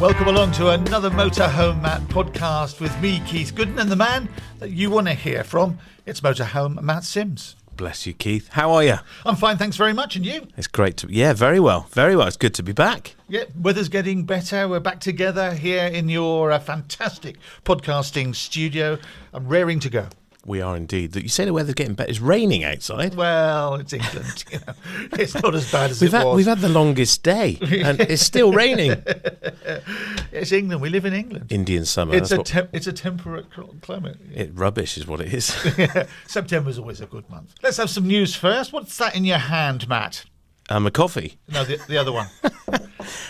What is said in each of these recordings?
Welcome along to another Motorhome Matt podcast with me, Keith Gooden, and the man that you want to hear from. It's Motorhome Matt Sims. Bless you, Keith. How are you? I'm fine, thanks very much. And you? It's great to... Yeah, very well. Very well. It's good to be back. Yeah, weather's getting better. We're back together here in your fantastic podcasting studio. I'm raring to go. We are indeed. You say the weather's getting better. It's raining outside. Well, it's England. It's not as bad as it was. We've had the longest day, and it's still raining. It's England. We live in England. Indian summer. It's a temperate climate. Rubbish is what it is. September's always a good month. Let's have some news first. What's that in your hand, Matt? A coffee. No, the other one.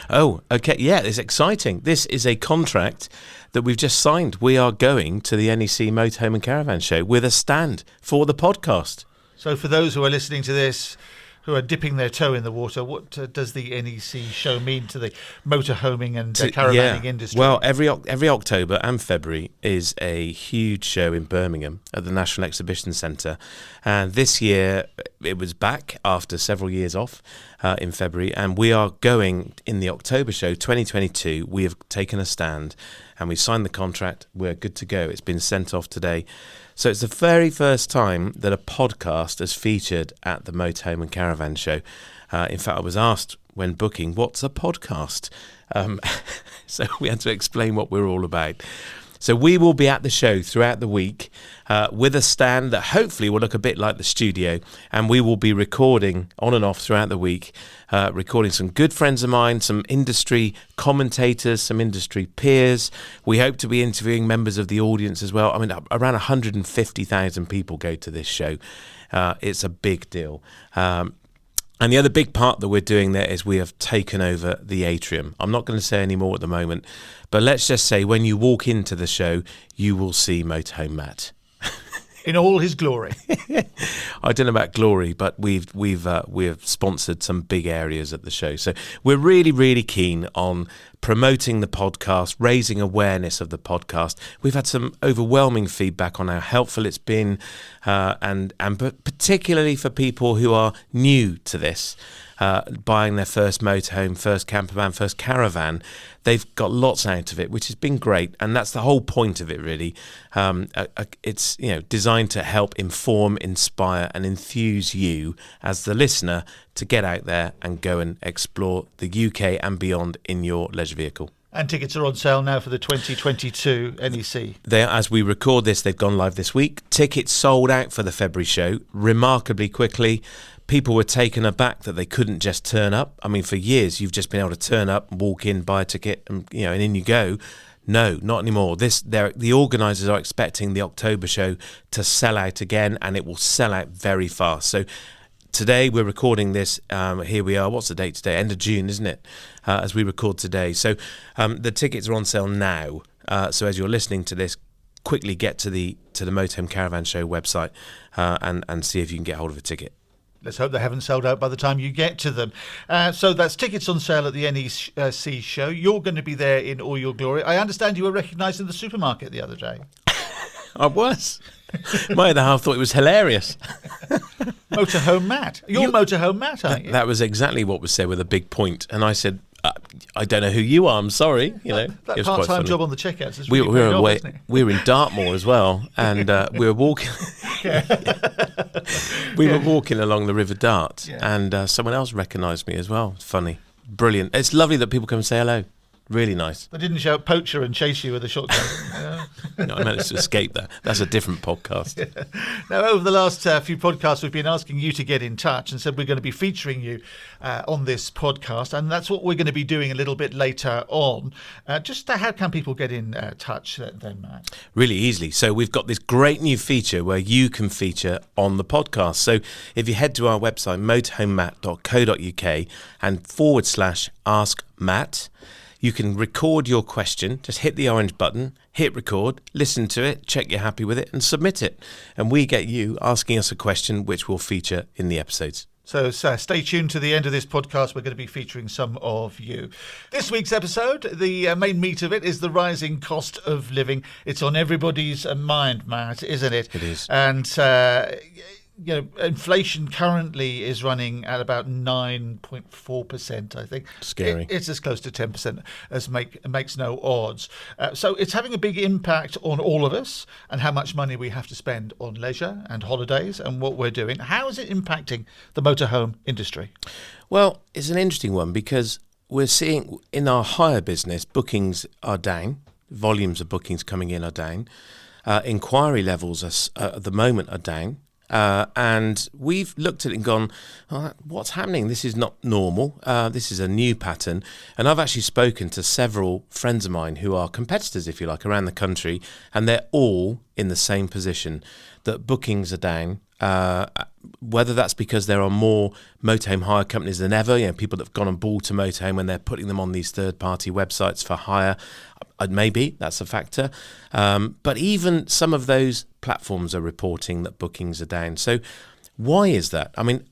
Oh, okay. Yeah, it's exciting. This is a contract that we've just signed. We are going to the NEC Motorhome and Caravan Show with a stand for the podcast. So for those who are listening to this, who are dipping their toe in the water, what does the NEC show mean to the motorhoming and caravanning industry? Well, every October and February is a huge show in Birmingham at the National Exhibition Centre. And this year it was back after several years off in February. And we are going in the October show 2022. We have taken a stand and we've signed the contract. We're good to go. It's been sent off today. So it's the very first time that a podcast is featured at the Motorhome and Caravan Show. In fact, I was asked when booking, what's a podcast? So we had to explain what we're all about. So we will be at the show throughout the week with a stand that hopefully will look a bit like the studio, and we will be recording on and off throughout the week, recording some good friends of mine, some industry commentators, some industry peers. We hope to be interviewing members of the audience as well. I mean, around 150,000 people go to this show. It's a big deal. And the other big part that we're doing there is we have taken over the atrium. I'm not going to say any more at the moment, but let's just say when you walk into the show, you will see Motorhome Matt. In all his glory. I don't know about glory, but we've sponsored some big areas at the show. So we're really, really keen on promoting the podcast, raising awareness of the podcast. We've had some overwhelming feedback on how helpful it's been, and particularly for people who are new to this, buying their first motorhome, first campervan, first caravan. They've got lots out of it, which has been great, and that's the whole point of it, really. It's designed to help inform, inspire, and enthuse you as the listener to get out there and go and explore the UK and beyond in your leisure vehicle. And tickets are on sale now for the 2022 NEC. As we record this, they've gone live this week. Tickets sold out for the February show remarkably quickly. People were taken aback that they couldn't just turn up. I mean, for years, you've just been able to turn up, walk in, buy a ticket, and in you go. No, not anymore. The organisers are expecting the October show to sell out again, and it will sell out very fast. So today we're recording this. Here we are. What's the date today? End of June, isn't it? As we record today. So the tickets are on sale now. So as you're listening to this, quickly get to the Motorhome Caravan Show website and see if you can get hold of a ticket. Let's hope they haven't sold out by the time you get to them. So that's tickets on sale at the NEC show. You're going to be there in all your glory. I understand you were recognised in the supermarket the other day. I was. My other half thought it was hilarious. Motorhome Matt. You're Motorhome Matt, aren't you? That was exactly what was said with a big point. And I said, I don't know who you are, I'm sorry. That part-time job on the checkouts is we really off, isn't it? We were in Dartmoor as well, and we were walking. We were walking along the River Dart, and someone else recognised me as well. Funny, brilliant. It's lovely that people come and say hello. Really nice. They didn't shout poacher and chase you with a shotgun. No, I managed to escape that. That's a different podcast. Yeah. Now, over the last few podcasts, we've been asking you to get in touch and said we're going to be featuring you on this podcast, and that's what we're going to be doing a little bit later on. How can people get in touch then, Matt? Really easily. So we've got this great new feature where you can feature on the podcast. So if you head to our website, motorhomematt.co.uk and /ask Matt, you can record your question. Just hit the orange button, hit record, listen to it, check you're happy with it, and submit it. And we get you asking us a question which will feature in the episodes. So stay tuned to the end of this podcast. We're going to be featuring some of you. This week's episode, the main meat of it, is the rising cost of living. It's on everybody's mind, Matt, isn't it? It is. And inflation currently is running at about 9.4%, I think. Scary. It's as close to 10% as makes no odds. So it's having a big impact on all of us and how much money we have to spend on leisure and holidays and what we're doing. How is it impacting the motorhome industry? Well, it's an interesting one because we're seeing in our hire business, bookings are down. Volumes of bookings coming in are down. Inquiry levels at the moment are down. And we've looked at it and gone, what's happening? This is not normal. This is a new pattern. And I've actually spoken to several friends of mine who are competitors, if you like, around the country, and they're all in the same position, that bookings are down. Whether that's because there are more motorhome hire companies than ever, people that have gone on board to motorhome and they're putting them on these third-party websites for hire, maybe that's a factor. But even some of those platforms are reporting that bookings are down. So why is that? I mean,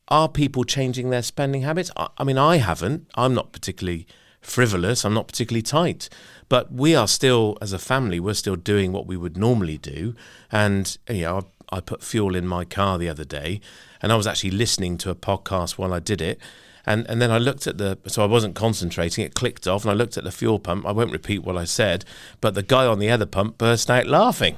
are people changing their spending habits? I mean, I haven't. I'm not particularly frivolous. I'm not particularly tight. But we are still, as a family, we're still doing what we would normally do. And, I put fuel in my car the other day, and I was actually listening to a podcast while I did it. And then I looked at so I wasn't concentrating, it clicked off, and I looked at the fuel pump. I won't repeat what I said, but the guy on the other pump burst out laughing.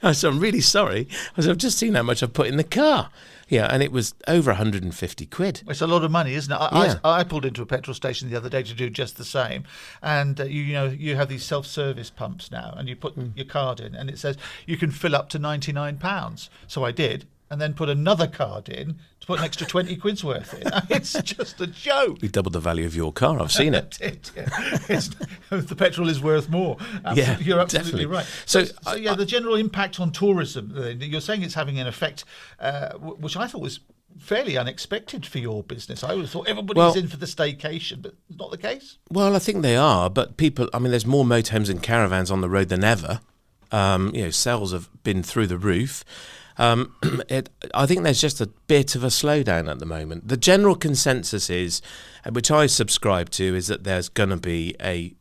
I said, I'm really sorry. I said, I've just seen how much I've put in the car. Yeah, and it was over 150 quid. It's a lot of money, isn't it? Yeah. I pulled into a petrol station the other day to do just the same. And, you have these self-service pumps now, and you put your card in, and it says you can fill up to £99. So I did, and then put another card in to put an extra 20 quid's worth in. It's just a joke. We doubled the value of your car. I've seen it. The petrol is worth more. Yeah, you're absolutely definitely. right. So, the general impact on tourism, you're saying it's having an effect, which I thought was fairly unexpected for your business. I would have thought everybody was in for the staycation, but it's not the case. Well, I think they are, but people, there's more motorhomes and caravans on the road than ever. Sales have been through the roof. I think there's just a bit of a slowdown at the moment. The general consensus is, which I subscribe to, is that there's going to be a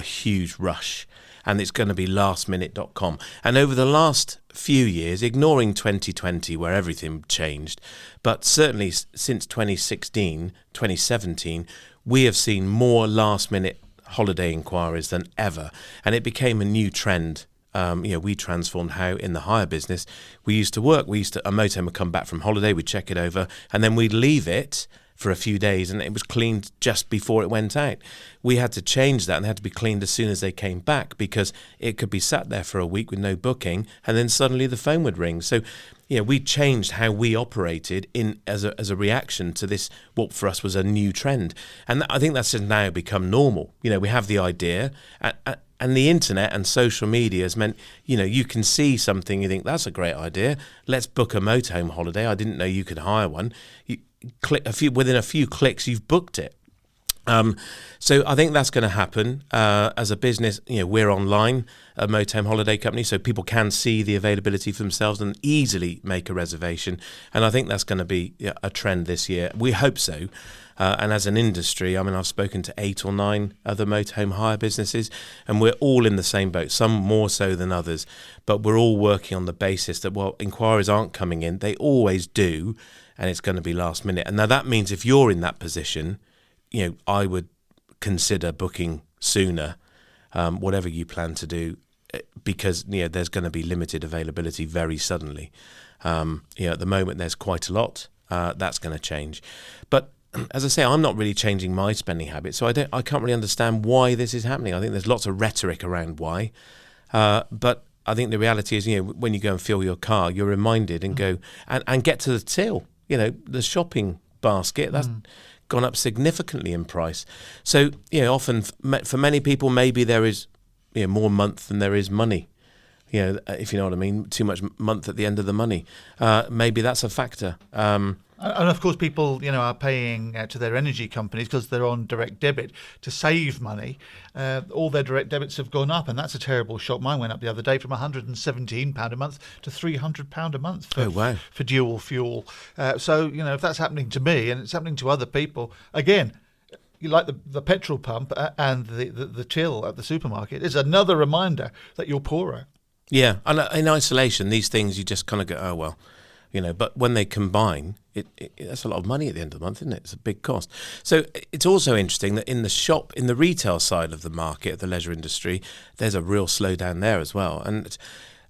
huge rush, and it's going to be lastminute.com. And over the last few years, ignoring 2020 where everything changed, but certainly since 2016, 2017, we have seen more last-minute holiday inquiries than ever, and it became a new trend. We transformed how in the hire business we used to work. A motorhome would come back from holiday, we'd check it over, and then we'd leave it for a few days, and it was cleaned just before it went out. We had to change that, and they had to be cleaned as soon as they came back, because it could be sat there for a week with no booking, and then suddenly the phone would ring. So, we changed how we operated as a reaction to this, what for us was a new trend, and I think that's just now become normal. We have the idea. And the internet and social media has meant, you can see something, you think, that's a great idea. Let's book a motorhome holiday. I didn't know you could hire one. You click within a few clicks, you've booked it. So I think that's going to happen. As a business, we're online, a motorhome holiday company, so people can see the availability for themselves and easily make a reservation. And I think that's going to be a trend this year. We hope so. And as an industry, I've spoken to 8 or 9 other motorhome hire businesses, and we're all in the same boat, some more so than others. But we're all working on the basis that, inquiries aren't coming in. They always do, and it's going to be last minute. And now that means if you're in that position, I would consider booking sooner, whatever you plan to do, because there's going to be limited availability very suddenly. At the moment, there's quite a lot. That's going to change. But as I say, I'm not really changing my spending habits, so I can't really understand why this is happening. I think there's lots of rhetoric around why, but I think the reality is, when you go and fuel your car, you're reminded and go and get to the till. The shopping basket that's gone up significantly in price. So often for many people, maybe there is more month than there is money. If you know what I mean, too much month at the end of the money. Maybe that's a factor. And of course, people, are paying to their energy companies because they're on direct debit to save money. All their direct debits have gone up, and that's a terrible shock. Mine went up the other day from £117 a month to £300 a month for dual fuel. So, if that's happening to me and it's happening to other people, again, you like the petrol pump and the till at the supermarket is another reminder that you're poorer. Yeah, and in isolation, these things you just kind of go, oh, well. but when they combine, that's a lot of money at the end of the month, isn't it? It's a big cost. So it's also interesting that in the retail side of the market, the leisure industry, there's a real slowdown there as well. And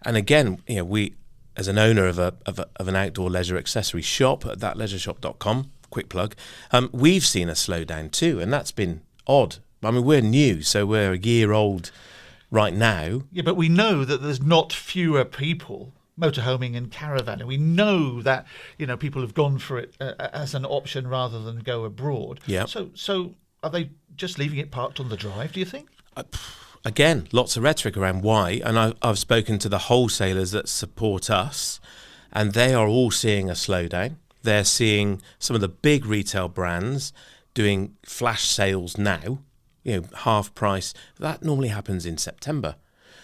again, we, as an owner of an outdoor leisure accessory shop at thatleisureShop.com, quick plug, we've seen a slowdown too, and that's been odd. I mean, we're new, so we're a year old right now. Yeah, but we know that there's not fewer people motorhoming and caravanning. We know that people have gone for it as an option rather than go abroad. Yeah. So are they just leaving it parked on the drive, do you think? Again, lots of rhetoric around why, and I've spoken to the wholesalers that support us, and they are all seeing a slowdown. They're seeing some of the big retail brands doing flash sales now, half price. That normally happens in September.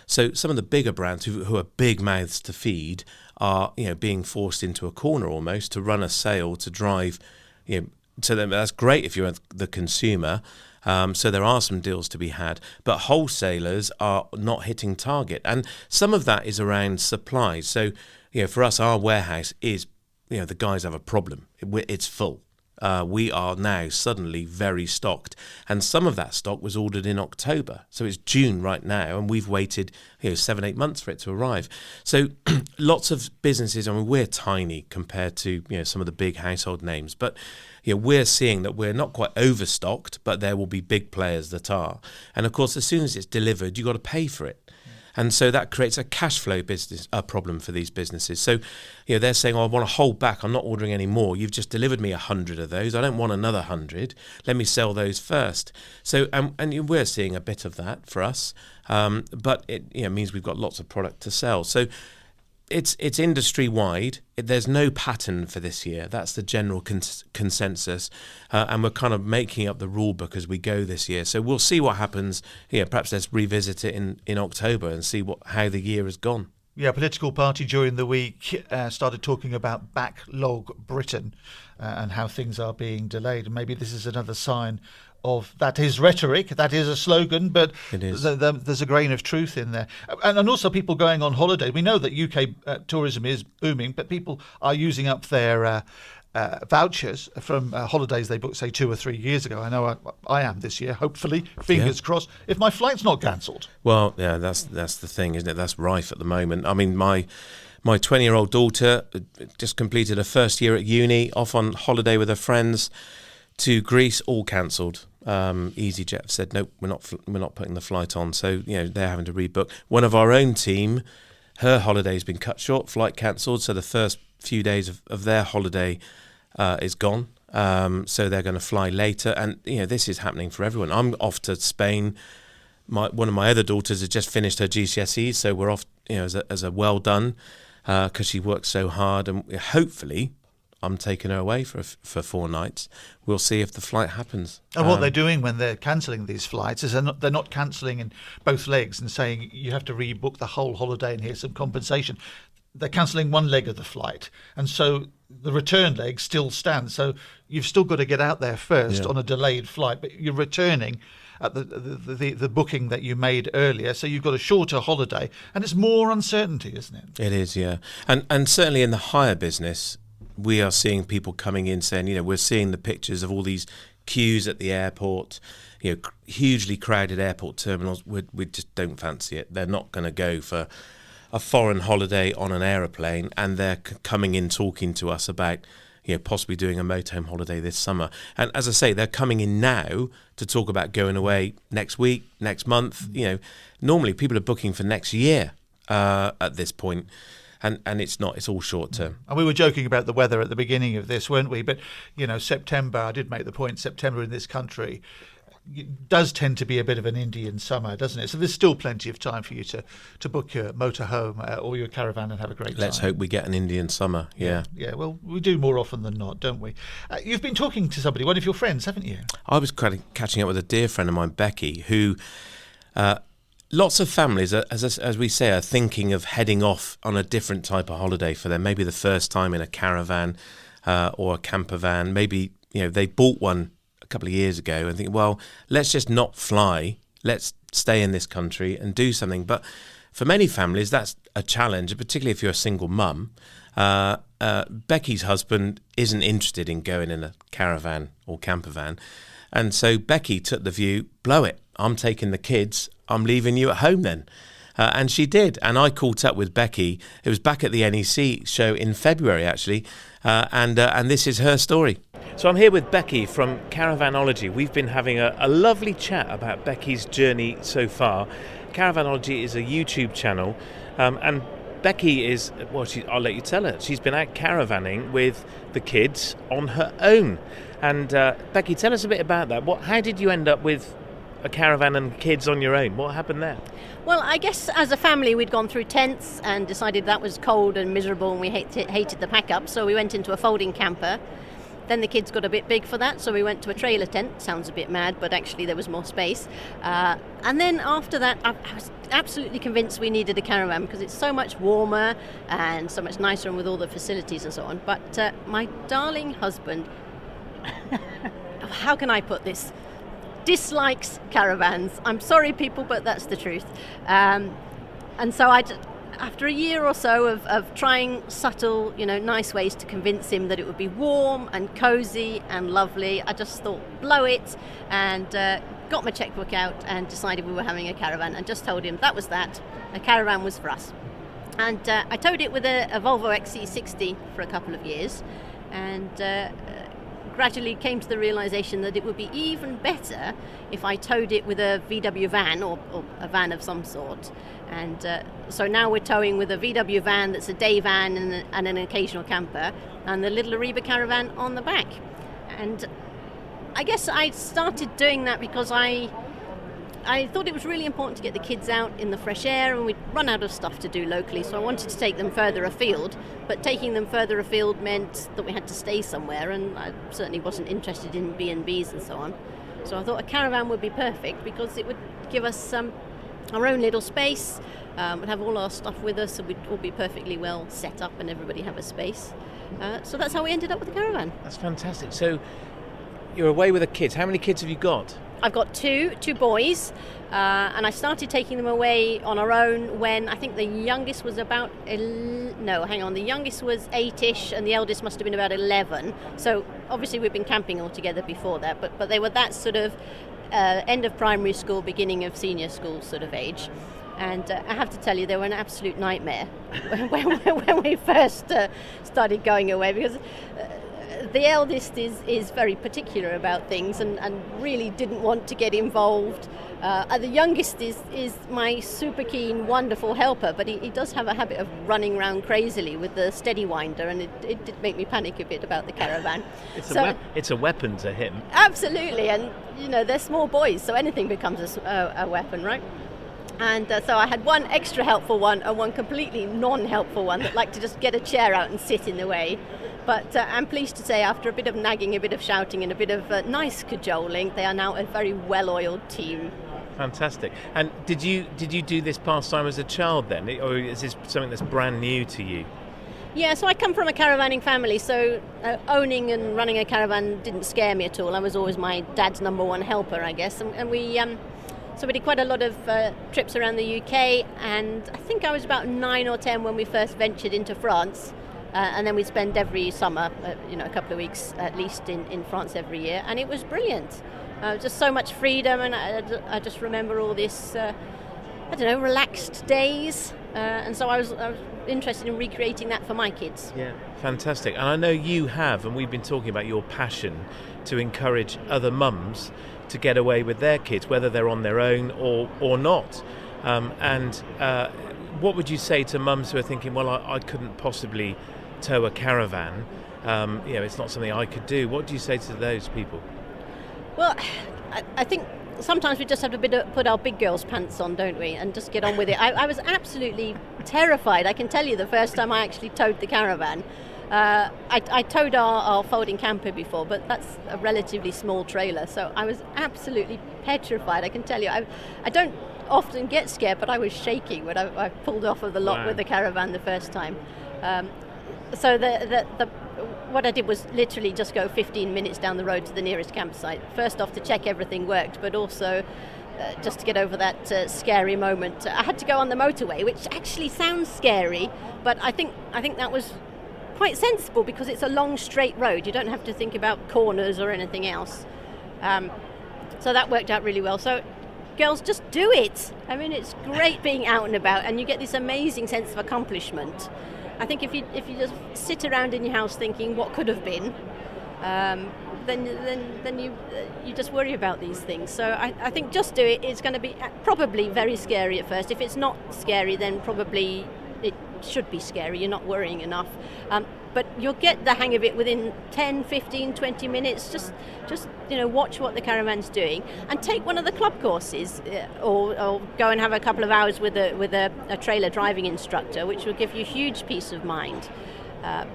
So some of the bigger brands who are big mouths to feed are, being forced into a corner almost to run a sale to drive, to them. That's great if you're the consumer. So there are some deals to be had, but wholesalers are not hitting target. And some of that is around supplies. So, for us, our warehouse is, the guys have a problem. It's full. We are now suddenly very stocked, and some of that stock was ordered in October, so it's June right now, and we've waited 7-8 months for it to arrive. So lots of businesses, I mean, we're tiny compared to some of the big household names, but we're seeing that we're not quite overstocked, but there will be big players that are, and of course as soon as it's delivered you've got to pay for it. And so that creates a cash flow problem for these businesses. So, they're saying, I want to hold back. I'm not ordering any more. You've just delivered me 100 of those. I don't want another 100. Let me sell those first. So, and we're seeing a bit of that for us. But it means we've got lots of product to sell. So it's industry wide. There's no pattern for this year. That's the general consensus, and we're kind of making up the rule book as we go this year. So we'll see what happens. Perhaps let's revisit it in October and see how the year has gone. Yeah, a political party during the week started talking about backlog Britain and how things are being delayed. And maybe this is another sign of that is rhetoric, that is a slogan, but it is. There's a grain of truth in there. And also people going on holiday. We know that UK tourism is booming, but people are using up their vouchers from holidays they booked, say, 2 or 3 years ago. I know I am this year, hopefully, fingers crossed, if my flight's not cancelled. Well, yeah, that's the thing, isn't it? That's rife at the moment. I mean, my 20-year-old daughter just completed her first year at uni, off on holiday with her friends to Greece, all cancelled. EasyJet said, nope, we're not putting the flight on. So, they're having to rebook. One of our own team, her holiday's been cut short, flight cancelled. So the first few days of their holiday is gone. So they're going to fly later. And, this is happening for everyone. I'm off to Spain. One of my other daughters has just finished her GCSEs. So we're off, as a well done, because she worked so hard. And hopefully I'm taking her away for 4 nights. We'll see if the flight happens. And what they're doing when they're cancelling these flights is they're not cancelling in both legs and saying you have to rebook the whole holiday and here's some compensation. They're cancelling one leg of the flight, and so the return leg still stands. So you've still got to get out there first on a delayed flight, but you're returning at the booking that you made earlier. So you've got a shorter holiday, and it's more uncertainty, isn't it? It is, yeah. And certainly in the hire business, we are seeing people coming in saying, we're seeing the pictures of all these queues at the airport, hugely crowded airport terminals. We just don't fancy it. They're not going to go for a foreign holiday on an aeroplane, and they're coming in talking to us about possibly doing a motorhome holiday this summer. And as I say, they're coming in now to talk about going away next week, next month. Normally people are booking for next year at this point. And it's not, it's all short term. And we were joking about the weather at the beginning of this, weren't we? But, September, I did make the point, September in this country does tend to be a bit of an Indian summer, doesn't it? So there's still plenty of time for you to book your motorhome or your caravan and have a great time. Let's hope we get an Indian summer, yeah. Yeah, well, we do more often than not, don't we? You've been talking to somebody, one of your friends, haven't you? I was catching up with a dear friend of mine, Becky, who... lots of families, as we say, are thinking of heading off on a different type of holiday for them. Maybe the first time in a caravan or a camper van. Maybe they bought one a couple of years ago and think, well, let's just not fly. Let's stay in this country and do something. But for many families, that's a challenge, particularly if you're a single mum. Becky's husband isn't interested in going in a caravan or camper van. And so Becky took the view, blow it, I'm taking the kids, I'm leaving you at home then. And she did. And I caught up with Becky. It was back at the NEC show in February, actually. And this is her story. So I'm here with Becky from Caravanology. We've been having a lovely chat about Becky's journey so far. Caravanology is a YouTube channel. And Becky is, well, I'll let you tell her. She's been out caravanning with the kids on her own. And Becky, tell us a bit about that. How did you end up with a caravan and kids on your own? What happened there? Well, I guess as a family we'd gone through tents and decided that was cold and miserable and we hated the pack up, so we went into a folding camper. Then the kids got a bit big for that, so we went to a trailer tent. Sounds a bit mad, but actually there was more space. And then after that, I was absolutely convinced we needed a caravan because it's so much warmer and so much nicer and with all the facilities and so on. But my darling husband, how can I put this? Dislikes caravans. I'm sorry, people, but that's the truth. And so after a year or so of trying subtle, nice ways to convince him that it would be warm and cozy and lovely, I just thought, blow it, and got my checkbook out and decided we were having a caravan and just told him that was that. A caravan was for us. And I towed it with a Volvo XC60 for a couple of years, and gradually came to the realization that it would be even better if I towed it with a VW van or a van of some sort. And so now we're towing with a VW van that's a day van and an occasional camper, and the little Ariba caravan on the back. And I guess I started doing that because I thought it was really important to get the kids out in the fresh air, and we'd run out of stuff to do locally, so I wanted to take them further afield, but taking them further afield meant that we had to stay somewhere, and I certainly wasn't interested in B&Bs and so on. So I thought a caravan would be perfect because it would give us our own little space, we'd have all our stuff with us, so we'd all be perfectly well set up and everybody have a space. So that's how we ended up with the caravan. That's fantastic. So you're away with the kids. How many kids have you got? I've got two boys, and I started taking them away on our own when I think the youngest was about, the youngest was 8-ish and the eldest must have been about 11. So obviously we've been camping all together before that, but they were that sort of end of primary school, beginning of senior school sort of age. And I have to tell you, they were an absolute nightmare when we first started going away, because the eldest is very particular about things and really didn't want to get involved. The youngest is my super keen, wonderful helper, but he does have a habit of running around crazily with the steady winder, and it did make me panic a bit about the caravan. It's a weapon to him. Absolutely, and they're small boys, so anything becomes a weapon, right? And so I had one extra helpful one and one completely non-helpful one that liked to just get a chair out and sit in the way. But I'm pleased to say, after a bit of nagging, a bit of shouting and a bit of nice cajoling, they are now a very well-oiled team. Fantastic. And did you do this pastime as a child then, or is this something that's brand new to you? Yeah, so I come from a caravanning family, so owning and running a caravan didn't scare me at all. I was always my dad's number one helper, I guess. And we did quite a lot of trips around the UK, and I think I was about 9 or 10 when we first ventured into France. And then we'd spend every summer, a couple of weeks at least in France every year, and it was brilliant. Just so much freedom, and I just remember all this, relaxed days. And so I was interested in recreating that for my kids. Yeah, fantastic. And I know you have, and we've been talking about your passion to encourage other mums to get away with their kids, whether they're on their own or not. What would you say to mums who are thinking, well, I couldn't possibly tow a caravan, it's not something I could do? What do you say to those people? Well, I think sometimes we just have to put our big girls' pants on, don't we, and just get on with it. I was absolutely terrified. I can tell you, the first time I actually towed the caravan. I towed our folding camper before, but that's a relatively small trailer, so I was absolutely petrified. I can tell you, I don't often get scared, but I was shaking when I pulled off of the lot with the caravan the first time. So what I did was literally just go 15 minutes down the road to the nearest campsite. First off, to check everything worked, but also just to get over that scary moment. I had to go on the motorway, which actually sounds scary, but I think that was quite sensible because it's a long straight road. You don't have to think about corners or anything else. So that worked out really well. So girls, just do it. I mean, it's great being out and about, and you get this amazing sense of accomplishment. I think if you just sit around in your house thinking what could have been, then you just worry about these things. So I think just do it. It's going to be probably very scary at first. If it's not scary, then probably it should be scary. You're not worrying enough. But you'll get the hang of it within 10, 15, 20 minutes. Just watch what the caravan's doing and take one of the club courses, or go and have a couple of hours with a trailer driving instructor, which will give you huge peace of mind.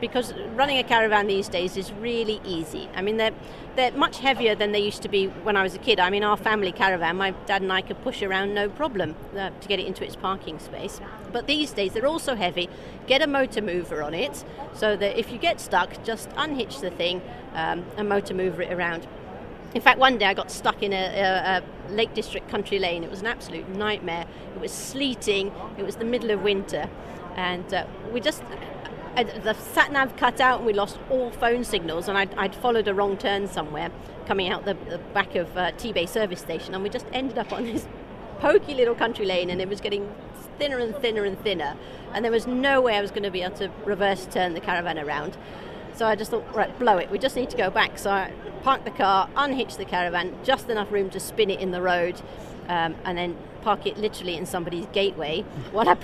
Because running a caravan these days is really easy. I mean, they're much heavier than they used to be when I was a kid. I mean, our family caravan, my dad and I could push around no problem to get it into its parking space. But these days they're also heavy. Get a motor mover on it so that if you get stuck, just unhitch the thing and motor mover it around. In fact, one day I got stuck in a Lake District country lane. It was an absolute nightmare. It was sleeting. It was the middle of winter. And the sat-nav cut out and we lost all phone signals, and I'd followed a wrong turn somewhere coming out the back of T-Bay service station, and we just ended up on this pokey little country lane, and it was getting thinner and thinner and thinner, and there was no way I was going to be able to reverse turn the caravan around. So I just thought, right, blow it, we just need to go back. So I parked the car, unhitched the caravan, just enough room to spin it in the road, and then park it literally in somebody's gateway while I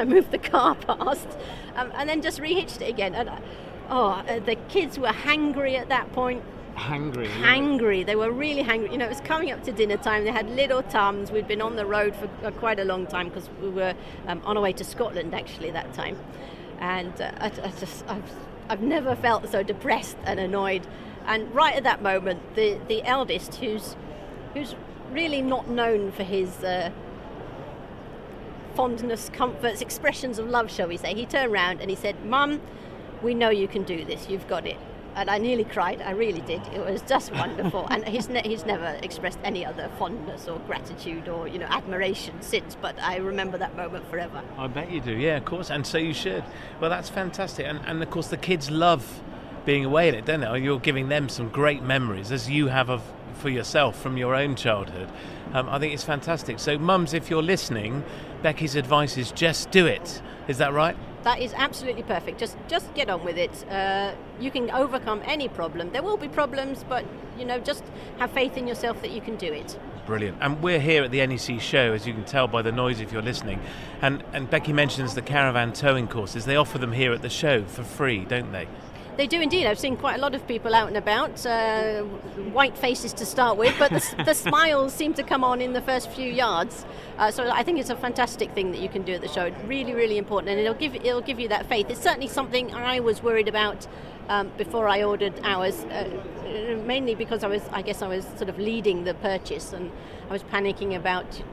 moved the car past, and then just rehitched it again. And the kids were hangry at that point. Hangry. They were really hangry. It was coming up to dinner time. They had little tums. We'd been on the road for quite a long time because we were on our way to Scotland actually that time. And I've never felt so depressed and annoyed. And right at that moment, the eldest, who's really not known for his fondness, comforts, expressions of love, shall we say, he turned around and he said, "Mum, we know you can do this. You've got it." And I nearly cried. I really did. It was just wonderful. And he's never expressed any other fondness or gratitude or admiration since. But I remember that moment forever. I bet you do. Yeah, of course. And so you should. Well, that's fantastic. And of course, the kids love being away in it, don't they? You're giving them some great memories, as you have for yourself from your own childhood. I think it's fantastic. So, mums, if you're listening, Becky's advice is just do it. Is that right? That is absolutely perfect. Just get on with it. You can overcome any problem. There will be problems, but just have faith in yourself that you can do it. Brilliant. And we're here at the NEC show, as you can tell by the noise if you're listening. And Becky mentions the caravan towing courses. They offer them here at the show for free, don't they? They do indeed. I've seen quite a lot of people out and about, white faces to start with, but the smiles seem to come on in the first few yards. So I think it's a fantastic thing that you can do at the show. Really, really important, and it'll give you that faith. It's certainly something I was worried about before I ordered ours, mainly because I was sort of leading the purchase, and I was panicking about,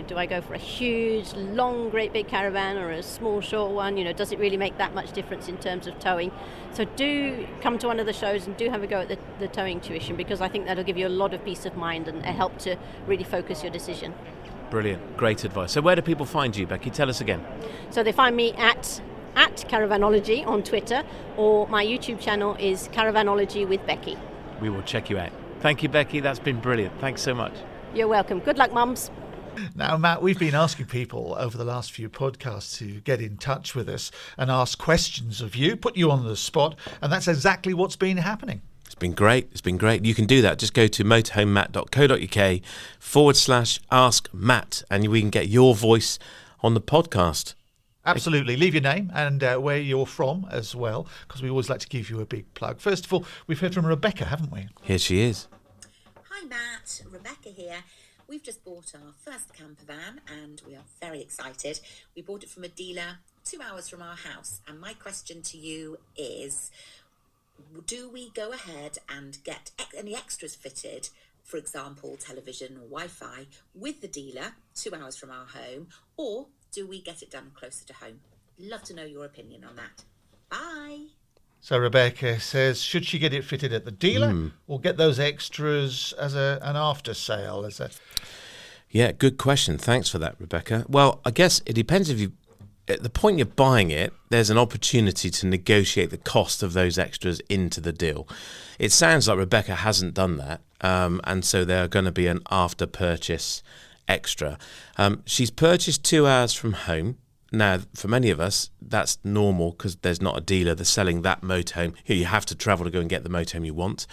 do I go for a huge, long, great big caravan or a small, short one? Does it really make that much difference in terms of towing? So do come to one of the shows and do have a go at the towing tuition, because I think that'll give you a lot of peace of mind and help to really focus your decision. Brilliant. Great advice. So where do people find you, Becky? Tell us again. So they find me at Caravanology on Twitter, or my YouTube channel is Caravanology with Becky. We will check you out. Thank you, Becky. That's been brilliant. Thanks so much. You're welcome. Good luck, mums. Now, Matt, we've been asking people over the last few podcasts to get in touch with us and ask questions of you, put you on the spot, and that's exactly what's been happening. It's been great. You can do that. Just go to motorhomematt.co.uk/ask Matt, and we can get your voice on the podcast. Absolutely. Leave your name and where you're from as well, because we always like to give you a big plug. First of all, we've heard from Rebecca, haven't we? Here she is. Hi, Matt. Rebecca here. We've just bought our first camper van and we are very excited. We bought it from a dealer 2 hours from our house. And my question to you is, do we go ahead and get any extras fitted, for example, television or Wi-Fi, with the dealer 2 hours from our home, or do we get it done closer to home? Love to know your opinion on that. Bye. So Rebecca says, should she get it fitted at the dealer or get those extras as an after sale? Yeah, good question. Thanks for that, Rebecca. Well, I guess it depends if you at the point you're buying it, there's an opportunity to negotiate the cost of those extras into the deal. It sounds like Rebecca hasn't done that, and so there are going to be an after purchase extra. She's purchased 2 hours from home. Now, for many of us, that's normal because there's not a dealer that's selling that motorhome. You have to travel to go and get the motorhome you want.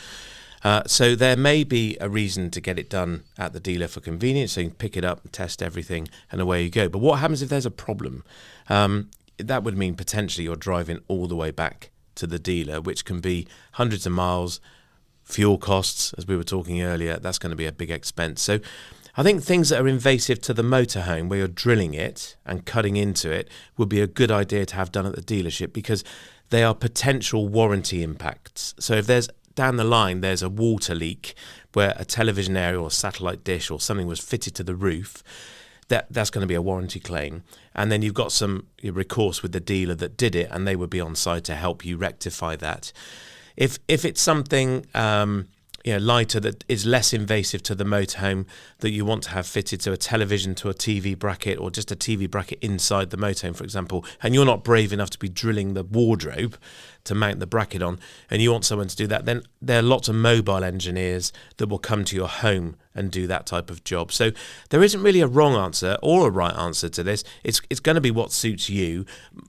So there may be a reason to get it done at the dealer for convenience, so you can pick it up, test everything, and away you go. But what happens if there's a problem? That would mean potentially you're driving all the way back to the dealer, which can be hundreds of miles, fuel costs, as we were talking earlier. That's going to be a big expense. So I think things that are invasive to the motorhome, where you're drilling it and cutting into it, would be a good idea to have done at the dealership, because they are potential warranty impacts. So if there's down the line there's a water leak where a television area or a satellite dish or something was fitted to the roof, that's going to be a warranty claim. And then you've got some recourse with the dealer that did it, and they would be on site to help you rectify that. If it's something lighter, that is less invasive to the motorhome, that you want to have fitted to a television, to a TV bracket, or just a TV bracket inside the motorhome, for example, and you're not brave enough to be drilling the wardrobe to mount the bracket on, and you want someone to do that, then there are lots of mobile engineers that will come to your home and do that type of job. So there isn't really a wrong answer or a right answer to this. It's going to be what suits you.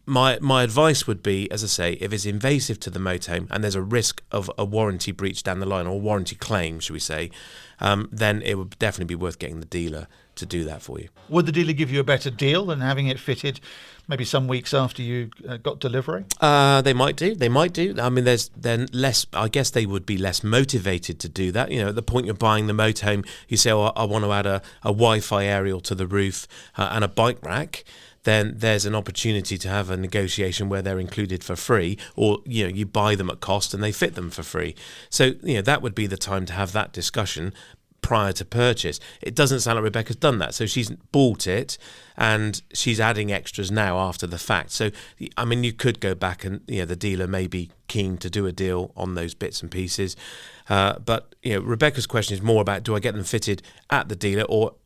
My advice would be, as I say, if it's invasive to the motorhome and there's a risk of a warranty breach down the line, or a warranty claim, should we say, then it would definitely be worth getting the dealer to do that for you. Would the dealer give you a better deal than having it fitted maybe some weeks after you got delivery? They might do. I mean, they're less. I guess they would be less motivated to do that. At the point you're buying the motorhome, you say, "Oh, I want to add a Wi-Fi aerial to the roof and a bike rack." Then there's an opportunity to have a negotiation where they're included for free, or you buy them at cost and they fit them for free. So that would be the time to have that discussion prior to purchase. It doesn't sound like Rebecca's done that, so she's bought it and she's adding extras now after the fact. So I mean, you could go back and the dealer may be keen to do a deal on those bits and pieces, but Rebecca's question is more about, do I get them fitted at the dealer or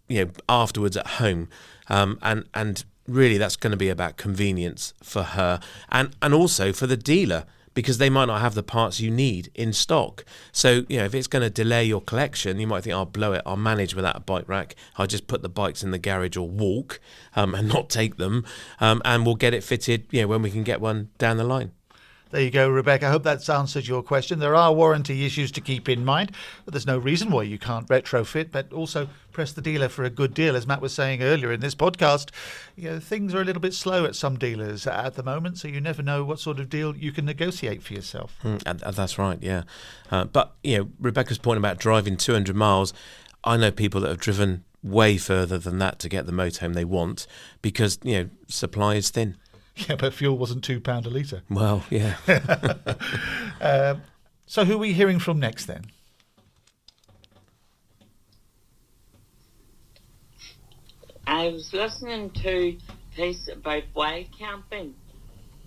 afterwards at home, and really that's going to be about convenience for her and also for the dealer, because they might not have the parts you need in stock. So, if it's going to delay your collection, you might think, I'll blow it, I'll manage without a bike rack, I'll just put the bikes in the garage or walk and not take them, and we'll get it fitted when we can get one down the line. There you go, Rebecca. I hope that's answered your question. There are warranty issues to keep in mind, but there's no reason why you can't retrofit, but also press the dealer for a good deal. As Matt was saying earlier in this podcast, things are a little bit slow at some dealers at the moment, so you never know what sort of deal you can negotiate for yourself. That's right, yeah. But, Rebecca's point about driving 200 miles, I know people that have driven way further than that to get the motorhome they want because, supply is thin. Yeah, but fuel wasn't £2 a litre. Well, yeah. So who are we hearing from next then? I was listening to a piece about wild camping,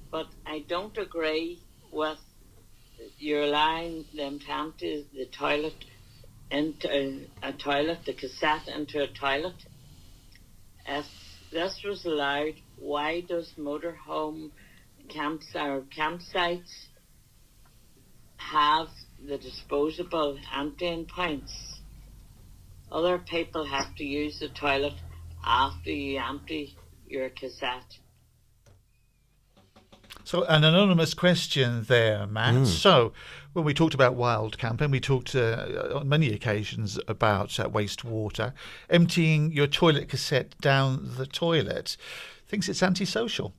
but I don't agree with you're allowing them to empty the toilet into a toilet, the cassette into a toilet. If this was allowed, why does motorhome campsites have the disposable emptying points? Other people have to use the toilet after you empty your cassette. So an anonymous question there, Matt. So when we talked about wild camping, we talked on many occasions about wastewater. Emptying your toilet cassette down the toilet, thinks it's antisocial.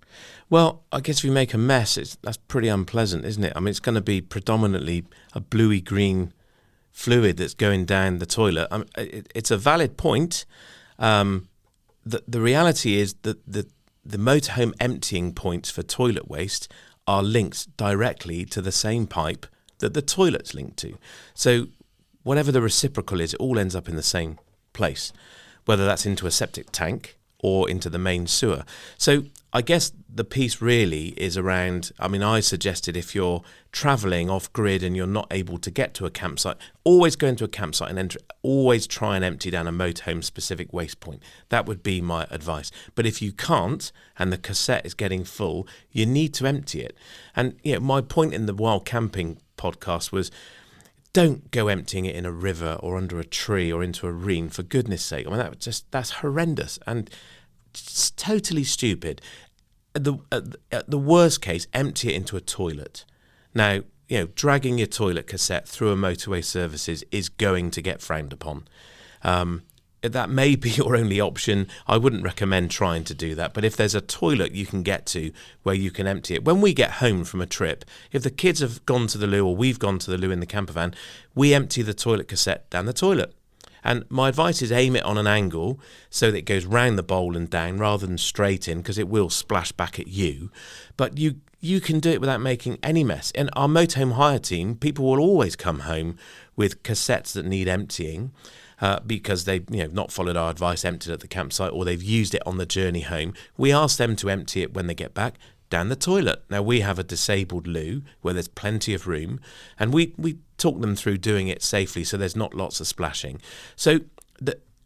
Well, I guess if you make a mess, that's pretty unpleasant, isn't it? I mean, it's going to be predominantly a bluey green fluid that's going down the toilet. It's a valid point. The reality is that the motorhome emptying points for toilet waste are linked directly to the same pipe that the toilet's linked to. So whatever the reciprocal is, it all ends up in the same place, whether that's into a septic tank or into the main sewer. So I guess the piece really is around, I mean, I suggested if you're travelling off grid and you're not able to get to a campsite, always go into a campsite and always try and empty down a motorhome specific waste point. That would be my advice. But if you can't and the cassette is getting full, you need to empty it. And my point in the Wild Camping podcast was, don't go emptying it in a river or under a tree or into a reen, for goodness sake. I mean, that's horrendous and it's totally stupid. At the worst case, empty it into a toilet. Now, dragging your toilet cassette through a motorway services is going to get frowned upon. That may be your only option. I wouldn't recommend trying to do that. But if there's a toilet you can get to where you can empty it. When we get home from a trip, if the kids have gone to the loo or we've gone to the loo in the camper van, we empty the toilet cassette down the toilet. And my advice is aim it on an angle so that it goes round the bowl and down rather than straight in, because it will splash back at you. But you can do it without making any mess. In our motorhome hire team, people will always come home with cassettes that need emptying. Because they've not followed our advice, emptied at the campsite, or they've used it on the journey home. We ask them to empty it when they get back down the toilet. Now, we have a disabled loo where there's plenty of room, and we talk them through doing it safely so there's not lots of splashing. And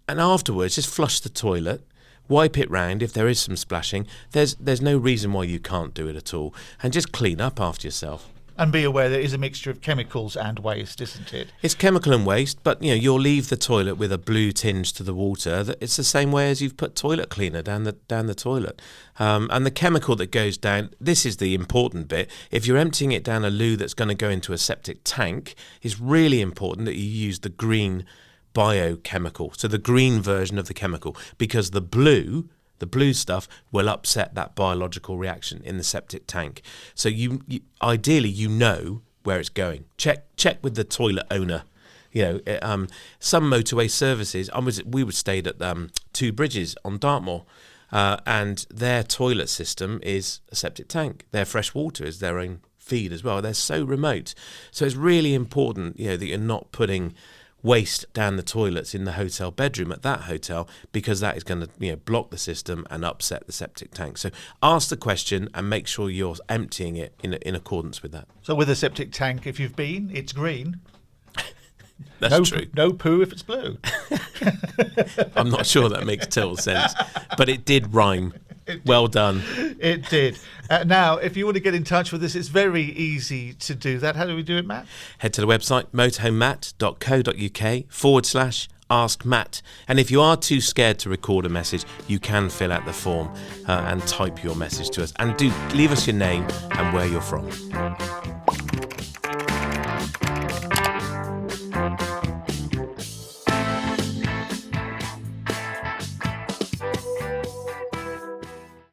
afterwards, just flush the toilet, wipe it round. If there is some splashing, there's no reason why you can't do it at all, and just clean up after yourself. And be aware there is a mixture of chemicals and waste, isn't it? It's chemical and waste, but you'll leave the toilet with a blue tinge to the water. It's the same way as you've put toilet cleaner down the toilet. And the chemical that goes down, this is the important bit. If you're emptying it down a loo that's going to go into a septic tank, it's really important that you use the green biochemical, so the green version of the chemical, because the blue stuff will upset that biological reaction in the septic tank. So you ideally where it's going. Check with the toilet owner. Some motorway services. We stayed at Two Bridges on Dartmoor, and their toilet system is a septic tank. Their fresh water is their own feed as well. They're so remote, so it's really important that you're not putting waste down the toilets in the hotel bedroom at that hotel, because that is going to block the system and upset the septic tank. So ask the question and make sure you're emptying it in accordance with that. So with a septic tank, if you've been, it's green. That's true. No poo if it's blue. I'm not sure that makes total sense, but it did rhyme. Well done. It did. Now, if you want to get in touch with us, it's very easy to do that. How do we do it, Matt? Head to the website motorhomematt.co.uk/Ask Matt. And if you are too scared to record a message, you can fill out the form and type your message to us. And do leave us your name and where you're from.